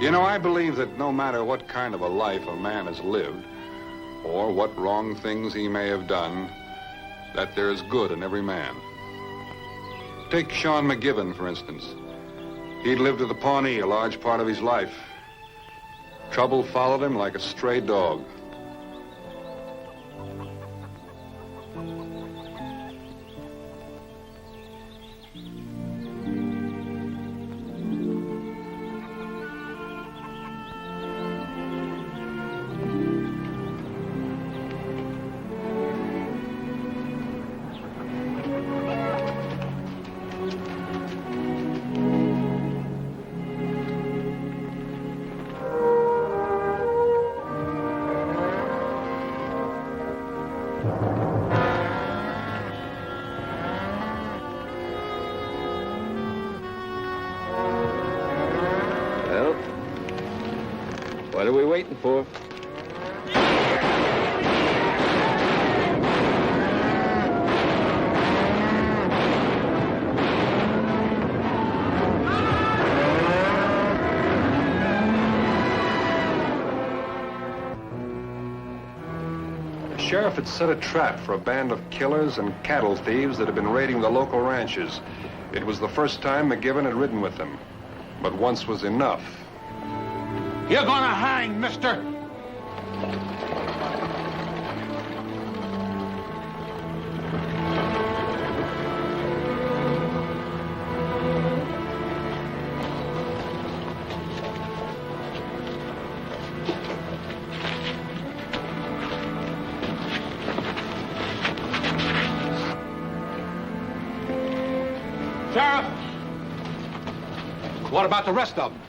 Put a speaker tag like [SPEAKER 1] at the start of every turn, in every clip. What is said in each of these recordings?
[SPEAKER 1] You know, I believe that no matter what kind of a life a man has lived, or what wrong things he may have done, that there is good in every man. Take Sean McGibbon, for instance. He'd lived at the Pawnee a large part of his life. Trouble followed him like a stray dog.
[SPEAKER 2] What are we waiting for?
[SPEAKER 1] The sheriff had set a trap for a band of killers and cattle thieves that had been raiding the local ranches. It was the first time McGibbon had ridden with them, but once was enough.
[SPEAKER 3] You're gonna hang, mister! Sheriff! What about the rest of them?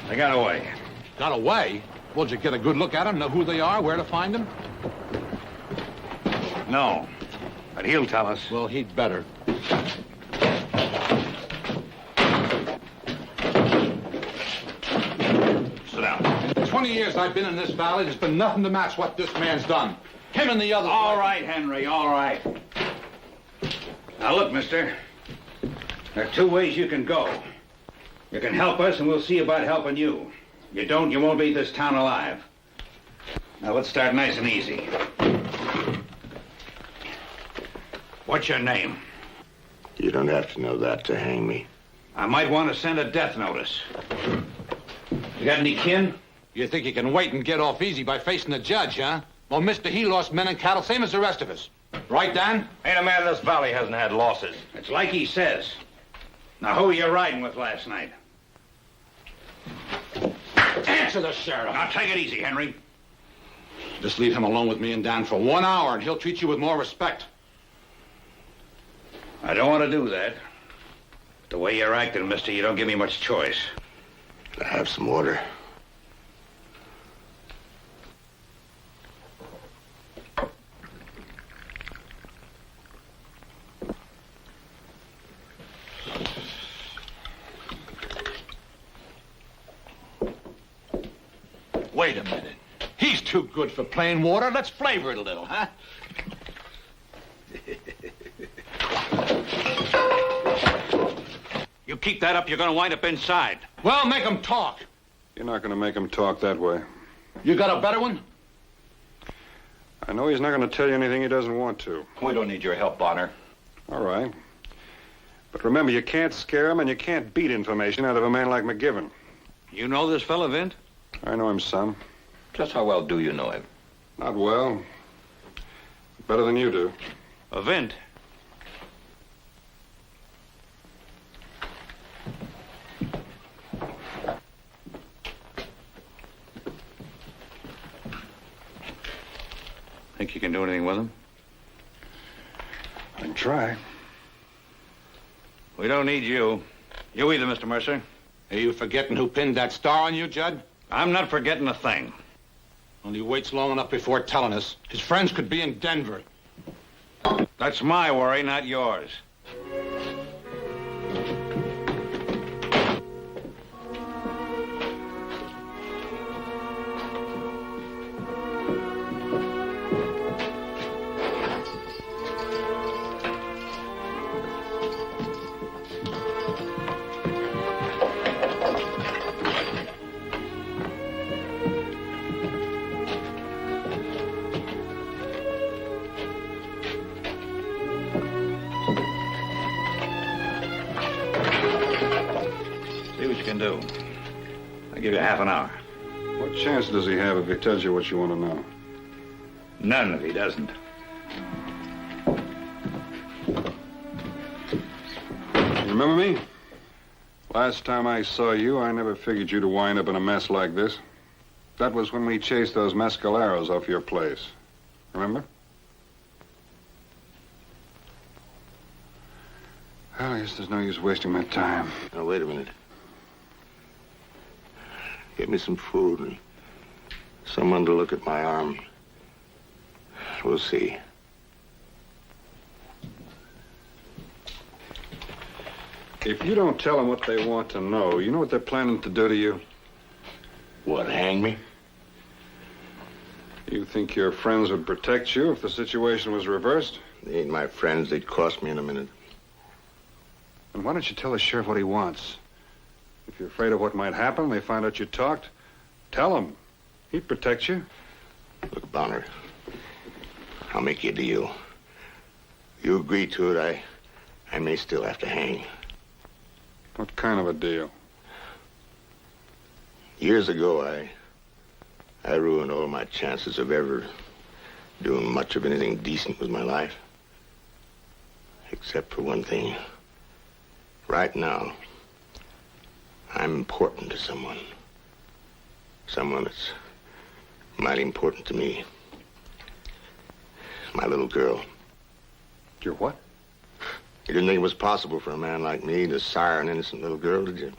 [SPEAKER 2] They got away.
[SPEAKER 3] Got away? Well, did you get a good look at them, know who they are, where to find them?
[SPEAKER 2] No, but he'll tell us.
[SPEAKER 3] Well, he'd better.
[SPEAKER 2] Sit down.
[SPEAKER 3] In the 20 years I've been in this valley, there's been nothing to match what this man's done. Him and the others.
[SPEAKER 2] All right, Henry, all right. Now, look, mister. There are two ways you can go. You can help us, and we'll see about helping you. You don't, you won't leave this town alive. Now, let's start nice and easy. What's your name?
[SPEAKER 4] You don't have to know that to hang me.
[SPEAKER 2] I might want to send a death notice. You got any kin?
[SPEAKER 3] You think you can wait and get off easy by facing the judge, huh? Well, mister, he lost men and cattle, same as the rest of us. Right, Dan?
[SPEAKER 5] Ain't a man in this valley hasn't had losses.
[SPEAKER 2] It's like he says. Now, who were you riding with last night?
[SPEAKER 3] Answer the sheriff.
[SPEAKER 2] Now, take it easy, Henry.
[SPEAKER 3] Just leave him alone with me and Dan for 1 hour, and he'll treat you with more respect.
[SPEAKER 2] I don't want to do that. The way you're acting, mister, you don't give me much choice.
[SPEAKER 4] I have some order.
[SPEAKER 3] Wait a minute. He's too good for plain water. Let's flavor it a little, huh?
[SPEAKER 2] You keep that up, you're going to wind up inside.
[SPEAKER 3] Well, make him talk.
[SPEAKER 1] You're not going to make him talk that way.
[SPEAKER 3] You got a better one?
[SPEAKER 1] I know he's not going to tell you anything he doesn't want to.
[SPEAKER 5] We don't need your help, Bonner.
[SPEAKER 1] All right. But remember, you can't scare him and you can't beat information out of a man like McGibbon.
[SPEAKER 2] You know this fella, Vint?
[SPEAKER 1] I know him some.
[SPEAKER 5] Just how well do you know him?
[SPEAKER 1] Not well. Better than you do.
[SPEAKER 2] Vint. Think you can do anything with him?
[SPEAKER 1] I can try.
[SPEAKER 2] We don't need you. You either, Mr. Mercer.
[SPEAKER 3] Are you forgetting who pinned that star on you, Judd?
[SPEAKER 2] I'm not forgetting a thing.
[SPEAKER 3] Only waits long enough before telling us. His friends could be in Denver.
[SPEAKER 2] That's my worry, not yours. can do. I'll give you half an hour.
[SPEAKER 1] What chance does he have if he tells you what you want to know?
[SPEAKER 2] None if he doesn't.
[SPEAKER 1] You remember me? Last time I saw you, I never figured you to wind up in a mess like this. That was when we chased those mescaleros off your place. Remember? Well, I guess there's no use wasting my time.
[SPEAKER 4] Now, wait a minute. Get me some food and someone to look at my arm. We'll see.
[SPEAKER 1] If you don't tell them what they want to know, you know what they're planning to do to you?
[SPEAKER 4] What, hang me?
[SPEAKER 1] You think your friends would protect you if the situation was reversed?
[SPEAKER 4] They ain't my friends. They'd cost me in a minute.
[SPEAKER 1] And why don't you tell the sheriff what he wants? If you're afraid of what might happen, they find out you talked, tell him. He'd protect you.
[SPEAKER 4] Look, Bonner, I'll make you a deal. You agree to it, I may still have to hang.
[SPEAKER 1] What kind of a deal?
[SPEAKER 4] Years ago, I ruined all my chances of ever doing much of anything decent with my life. Except for one thing. Right now, I'm important to someone. Someone that's mighty important to me. My little girl.
[SPEAKER 1] Your what?
[SPEAKER 4] You didn't think it was possible for a man like me to sire an innocent little girl, did you?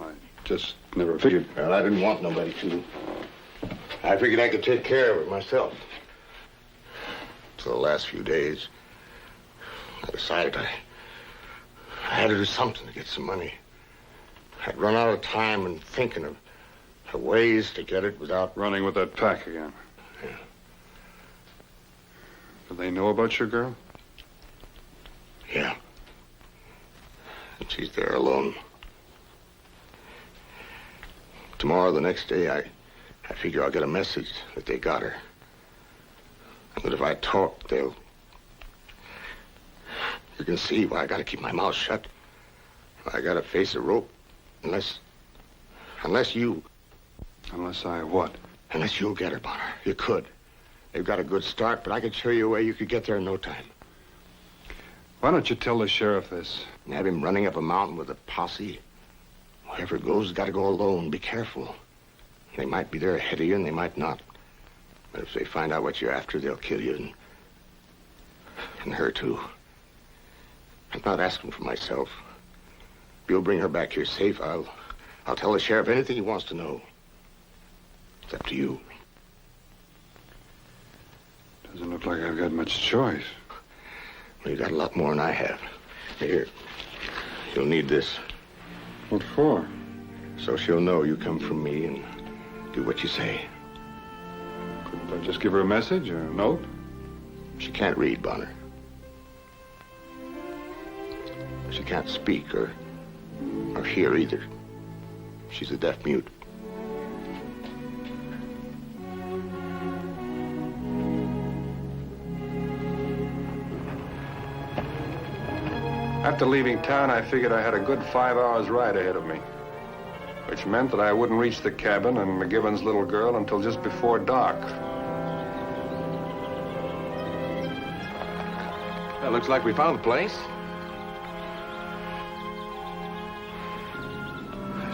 [SPEAKER 1] I just never figured.
[SPEAKER 4] Well, I didn't want nobody to. I figured I could take care of it myself. For the last few days, I decided I had to do something to get some money. I'd run out of time and thinking of ways to get it without...
[SPEAKER 1] Running with that pack again.
[SPEAKER 4] Yeah.
[SPEAKER 1] Do they know about your girl?
[SPEAKER 4] Yeah. And she's there alone. Tomorrow, the next day, I figure I'll get a message that they got her. And that if I talk, they'll... You can see why I gotta keep my mouth shut. I gotta face a rope. Unless you...
[SPEAKER 1] Unless I what?
[SPEAKER 4] Unless you'll get her, Bonner. You could. They've got a good start, but I could show you a way you could get there in no time.
[SPEAKER 1] Why don't you tell the sheriff this?
[SPEAKER 4] And have him running up a mountain with a posse. Wherever it goes, got to go alone. Be careful. They might be there ahead of you, and they might not. But if they find out what you're after, they'll kill you, and her, too. I'm not asking for myself. If you'll bring her back here safe, I'll tell the sheriff anything he wants to know. It's up to you.
[SPEAKER 1] Doesn't look like I've got much choice.
[SPEAKER 4] Well, you got a lot more than I have. Here, you'll need this.
[SPEAKER 1] What for?
[SPEAKER 4] So she'll know you come from me and do what you say.
[SPEAKER 1] Couldn't I just give her a message or a note?
[SPEAKER 4] She can't read, Bonner. She can't speak or hear either. She's a deaf mute.
[SPEAKER 1] After leaving town, I figured I had a good 5 hours ride ahead of me, which meant that I wouldn't reach the cabin and McGivern's little girl until just before dark.
[SPEAKER 5] Well, looks like we found the place.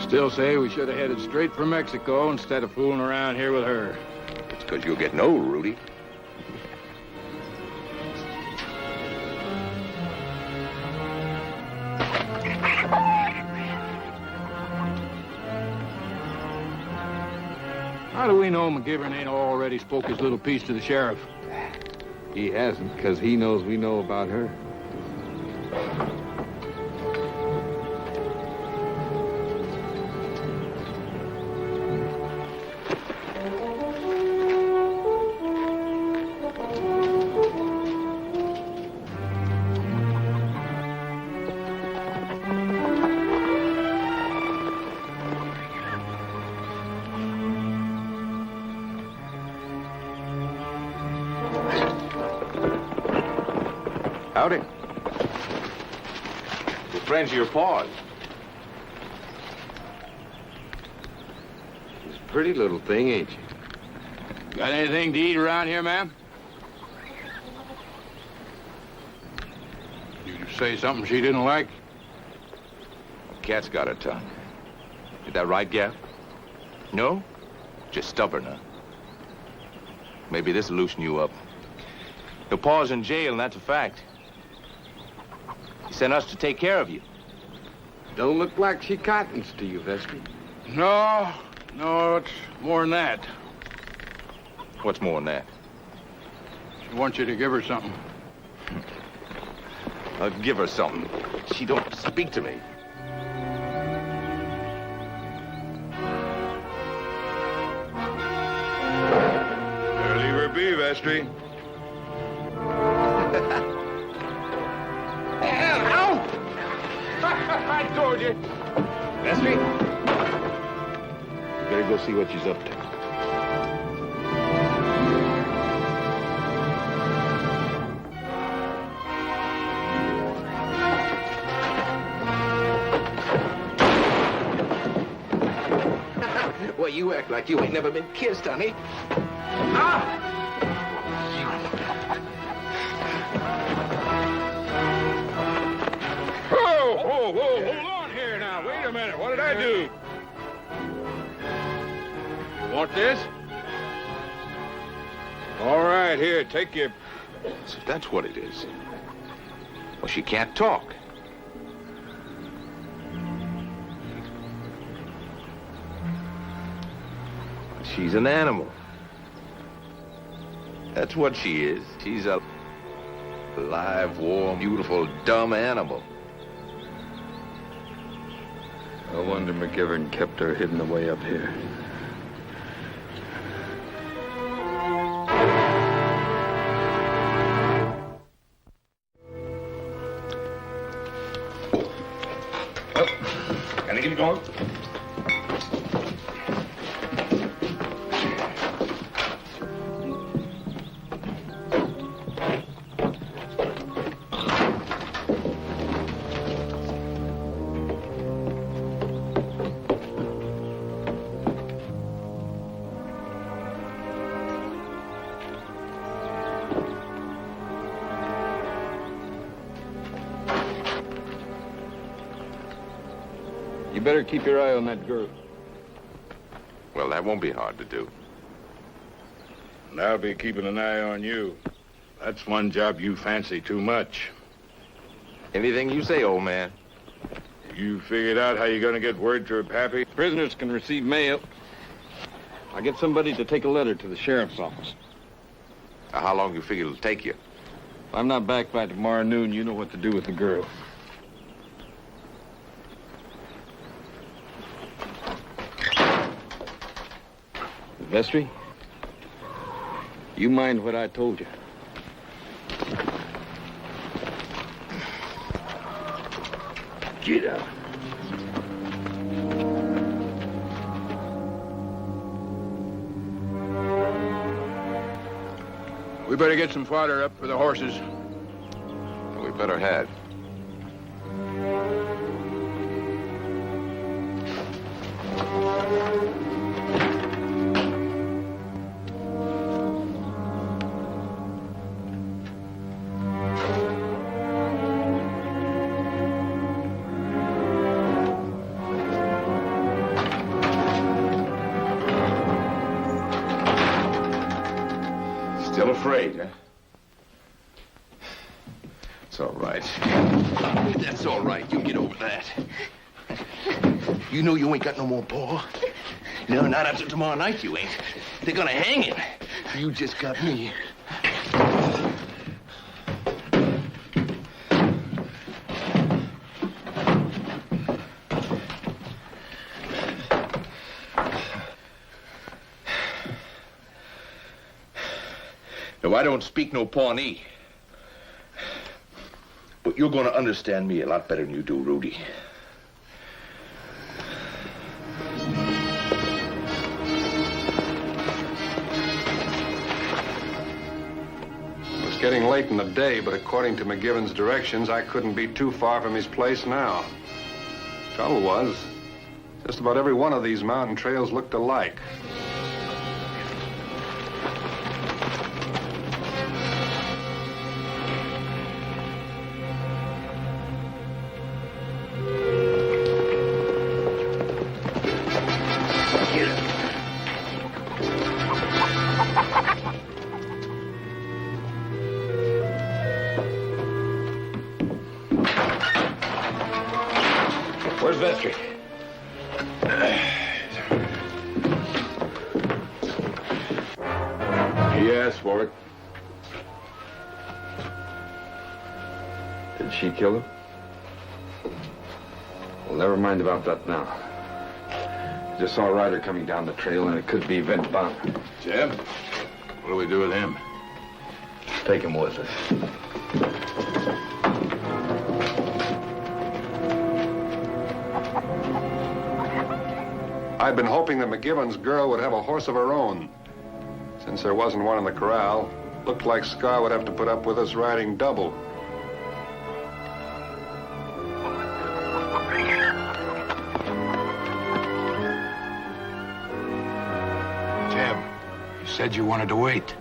[SPEAKER 6] Still say we should have headed straight for Mexico instead of fooling around here with her.
[SPEAKER 5] It's because you'll get no, Rudy.
[SPEAKER 6] How do we know McGivern ain't already spoke his little piece to the sheriff?
[SPEAKER 7] He hasn't, because he knows we know about her.
[SPEAKER 5] Howdy. We're friends of your pa's.
[SPEAKER 7] pretty little thing, ain't you?
[SPEAKER 6] Got anything to eat around here, ma'am? Did you say something she didn't like?
[SPEAKER 5] Cat's got her tongue. Is that right, Gav? No? Just stubborn, huh? Maybe this'll loosen you up. Your pa's in jail, and that's a fact. He sent us to take care of you.
[SPEAKER 7] Don't look like she cottons to you, Vestry.
[SPEAKER 6] No, it's more than that.
[SPEAKER 5] What's more than that?
[SPEAKER 6] She wants you to give her something.
[SPEAKER 5] I'll give her something. She don't speak to me.
[SPEAKER 6] Leave her be, Vestry. I told you.
[SPEAKER 5] Vestry? You better go see what she's up to.
[SPEAKER 4] Well, you act like you ain't never been kissed, honey. Ah!
[SPEAKER 6] Whoa, hold on here now. Wait a minute. What did I do? You want this? All right, here, take your...
[SPEAKER 5] So that's what it is. Well, she can't talk. She's an animal. That's what she is. She's a live, warm, beautiful, dumb animal.
[SPEAKER 7] No wonder McGivern kept her hidden away up here.
[SPEAKER 2] Can I get it going?
[SPEAKER 7] You better keep your eye on that girl.
[SPEAKER 5] Well, that won't be hard to do.
[SPEAKER 6] And I'll be keeping an eye on you. That's one job you fancy too much.
[SPEAKER 5] Anything you say, old man.
[SPEAKER 6] You figured out how you're gonna get word to her pappy?
[SPEAKER 7] Prisoners can receive mail. I'll get somebody to take a letter to the sheriff's office.
[SPEAKER 5] How long you figure it'll take you?
[SPEAKER 7] If I'm not back by tomorrow noon, you know what to do with the girl. Vestry, you mind what I told you? Get out.
[SPEAKER 6] We better get some fodder up for the horses.
[SPEAKER 5] We better had. Still afraid, huh? It's all right. That's all right. You get over that. You know you ain't got no more paw? No, not after tomorrow night you ain't. They're gonna hang him. You just got me. No, I don't speak no Pawnee. But you're gonna understand me a lot better than you do, Rudy.
[SPEAKER 1] It was getting late in the day, but according to McGivern's directions, I couldn't be too far from his place now. Trouble was, Just about every one of these mountain trails looked alike.
[SPEAKER 2] Where's Vestry?
[SPEAKER 7] He asked for it. Did she kill him? Well, never mind about that now. Just saw a rider coming down the trail, and it could be Vint Bonner.
[SPEAKER 6] Jeb, what do we do with him?
[SPEAKER 7] Take him with us.
[SPEAKER 1] I'd been hoping that McGivern's girl would have a horse of her own. Since there wasn't one in the corral, looked like Scar would have to put up with us riding double.
[SPEAKER 6] Jeb, you said you wanted to wait.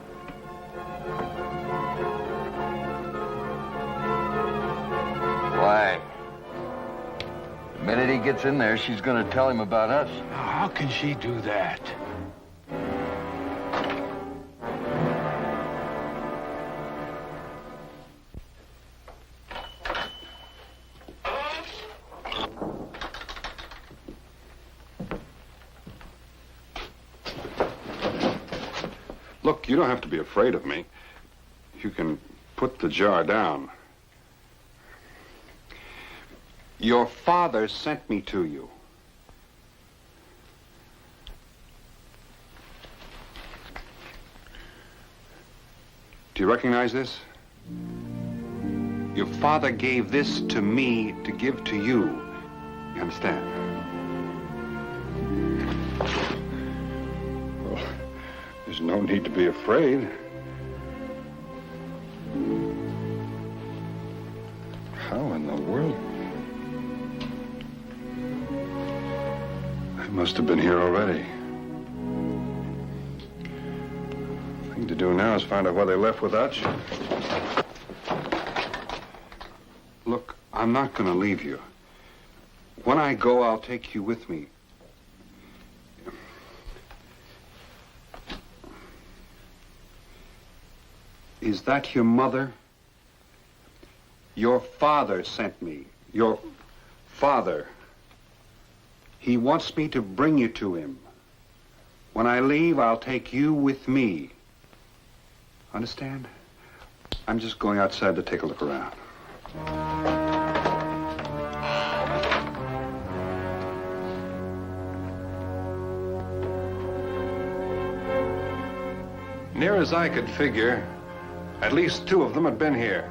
[SPEAKER 8] Why? The minute he gets in there, she's gonna tell him about us.
[SPEAKER 6] Now, how can she do that?
[SPEAKER 1] Look, you don't have to be afraid of me. You can put the jar down. Your father sent me to you. Do you recognize this? Your father gave this to me to give to you. You understand? Well, there's no need to be afraid. How in the world? They must have been here already. The thing to do now is find out why they left without you. Look, I'm not going to leave you. When I go, I'll take you with me. Is that your mother? Your father sent me. Your father. He wants me to bring you to him. When I leave, I'll take you with me. Understand? I'm just going outside to take a look around. Near as I could figure, at least 2 of them had been here.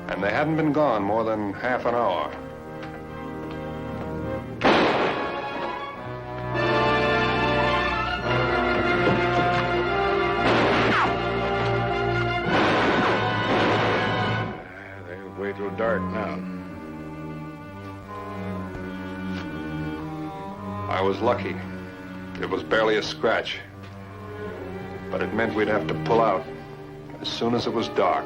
[SPEAKER 1] And they hadn't been gone more than half an hour.
[SPEAKER 6] They wait till dark now.
[SPEAKER 1] I was lucky. It was barely a scratch. But it meant we'd have to pull out as soon as it was dark.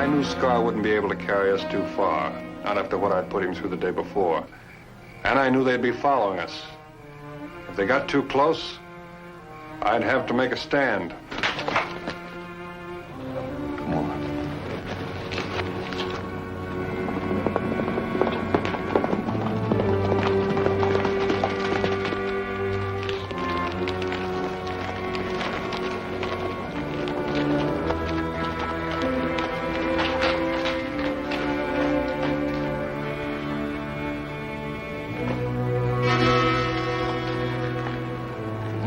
[SPEAKER 1] I knew Scar wouldn't be able to carry us too far, not after what I'd put him through the day before. And I knew they'd be following us. If they got too close, I'd have to make a stand.
[SPEAKER 8] Come on.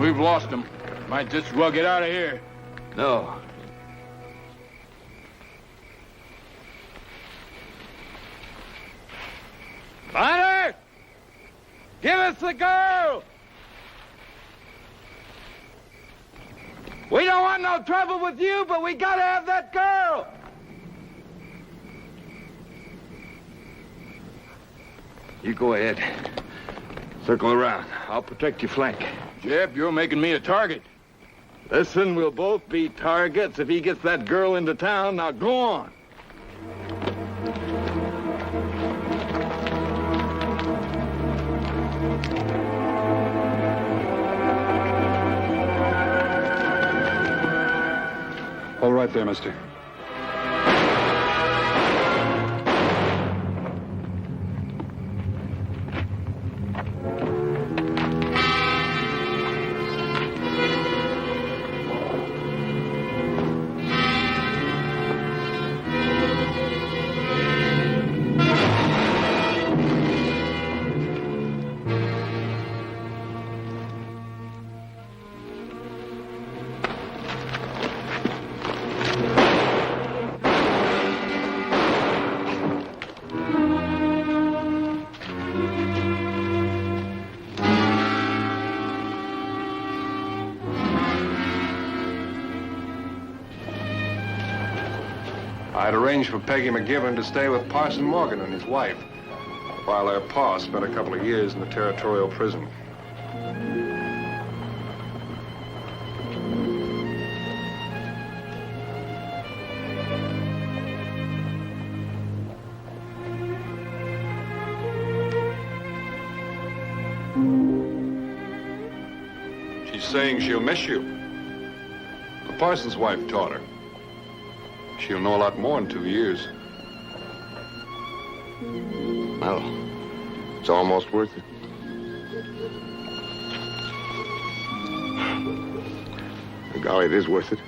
[SPEAKER 6] We've lost him. Might just as well get out of here.
[SPEAKER 8] No.
[SPEAKER 6] Bonner! Give us the girl! We don't want no trouble with you, but we gotta have that girl!
[SPEAKER 7] You go ahead. Circle around. I'll protect your flank.
[SPEAKER 6] Jeb, you're making me a target.
[SPEAKER 7] Listen, we'll both be targets if he gets that girl into town. Now go on.
[SPEAKER 1] All right there, mister. I'd arranged for Peggy McGivern to stay with Parson Morgan and his wife, while their pa spent a couple of years in the territorial prison. She's saying she'll miss you. The parson's wife taught her. She'll know a lot more in 2 years.
[SPEAKER 4] Well, it's almost worth it. Golly, it is worth it.